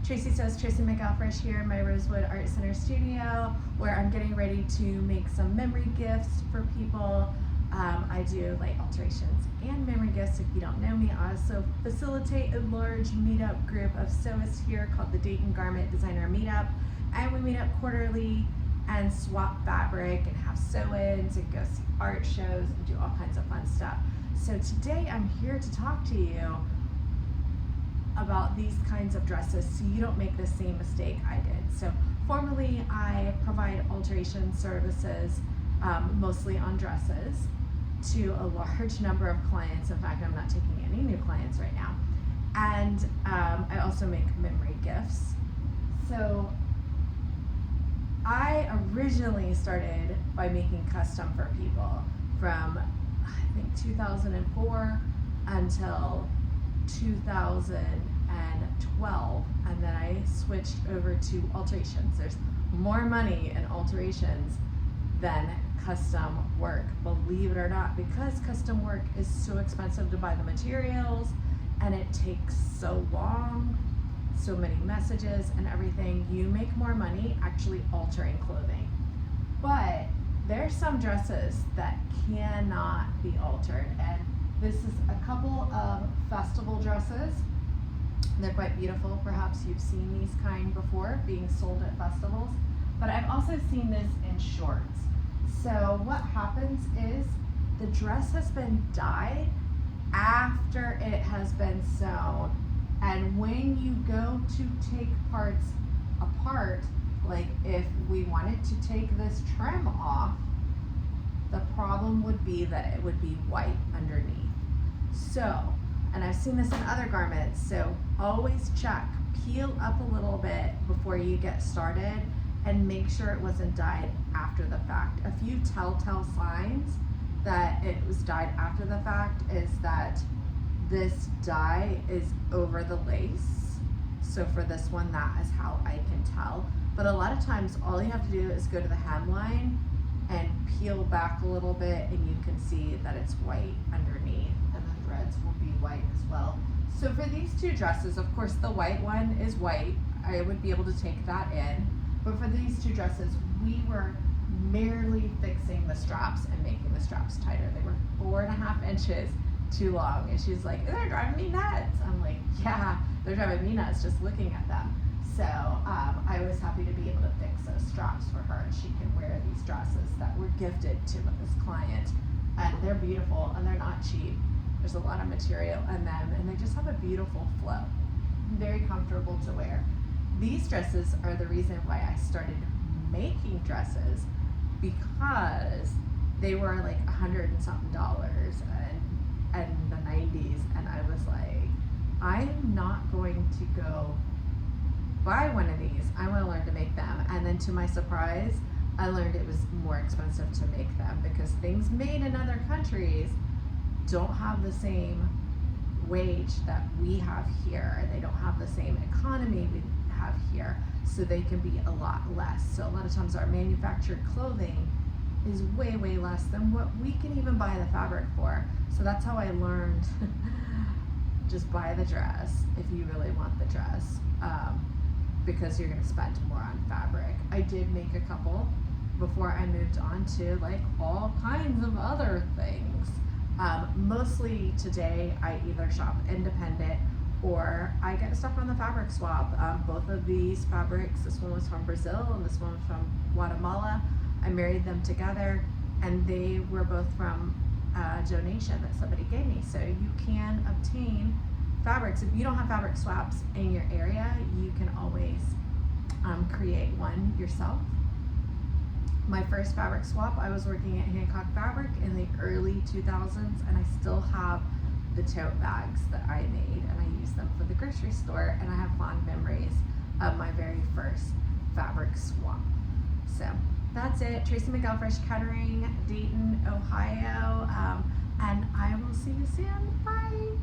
Tracy says, Tracy McElfresh here in my Rosewood Art Center studio, where I'm getting ready to make some memory gifts for people. I do like alterations and memory gifts. If you don't know me, I also facilitate a large meetup group of sewists here called the Dayton Garment Designer Meetup, and we meet up quarterly and swap fabric and have sew-ins and go see art shows and do all kinds of fun stuff. So today I'm here to talk to you about these kinds of dresses so you don't make the same mistake I did. So formerly I provide alteration services mostly on dresses to a large number of clients. In fact, I'm not taking any new clients right now. And I also make memory gifts. So I originally started by making custom for people from I think 2004 until 2012, and then I switched over to alterations. There's more money in alterations than custom work, believe it or not, because custom work is so expensive to buy the materials and it takes so long, so many messages and everything. You make more money actually altering clothing. But there's some dresses that cannot be altered, and this is a couple of festival dresses. They're quite beautiful. Perhaps you've seen these kind before being sold at festivals, but I've also seen this in shorts. So what happens is the dress has been dyed after it has been sewn, and when you go to take parts apart, like if we wanted to take this trim off, the problem would be that it would be white underneath. So, and I've seen this in other garments, so always check, peel up a little bit before you get started and make sure it wasn't dyed after the fact. A few telltale signs that it was dyed after the fact is that this dye is over the lace. So for this one, that is how I can tell. But a lot of times all you have to do is go to the hemline and peel back a little bit, and you can see that it's white underneath, and the threads will be white as well. So for these two dresses, of course the white one is white. I would be able to take that in. But for these two dresses, we were merely fixing the straps and making the straps tighter. They were 4.5 inches too long. And she's like, they're driving me nuts. I'm like, yeah, they're driving me nuts just looking at them. So I was happy to be able to fix those straps for her, and she can wear these dresses that were gifted to this client. And they're beautiful and they're not cheap. There's a lot of material in them, and they just have a beautiful flow. Very comfortable to wear. These dresses are the reason why I started making dresses, because they were like $100 and something in the 90s, and I was like, I'm not going to go buy one of these. I want to learn to make them. And then to my surprise, I learned it was more expensive to make them because things made in other countries don't have the same wage that we have here. They don't have the same economy we have here, so they can be a lot less. So a lot of times our manufactured clothing is way, way less than what we can even buy the fabric for. So that's how I learned just buy the dress if you really want the dress, because you're going to spend more on fabric. I did make a couple before I moved on to like all kinds of other things. Mostly today I either shop independent or I get stuff on the fabric swap. Both of these fabrics, this one was from Brazil and this one was from Guatemala. I married them together, and they were both from a donation that somebody gave me. So you can obtain fabrics. If you don't have fabric swaps in your area, you can always create one yourself. My first fabric swap, I was working at Hancock Fabric in the early 2000s, and I still have the tote bags that I made, and I use them for the grocery store, and I have fond memories of my very first fabric swap. So that's it. Tracy McElfresh Kettering, Dayton, Ohio, and I will see you soon. Bye.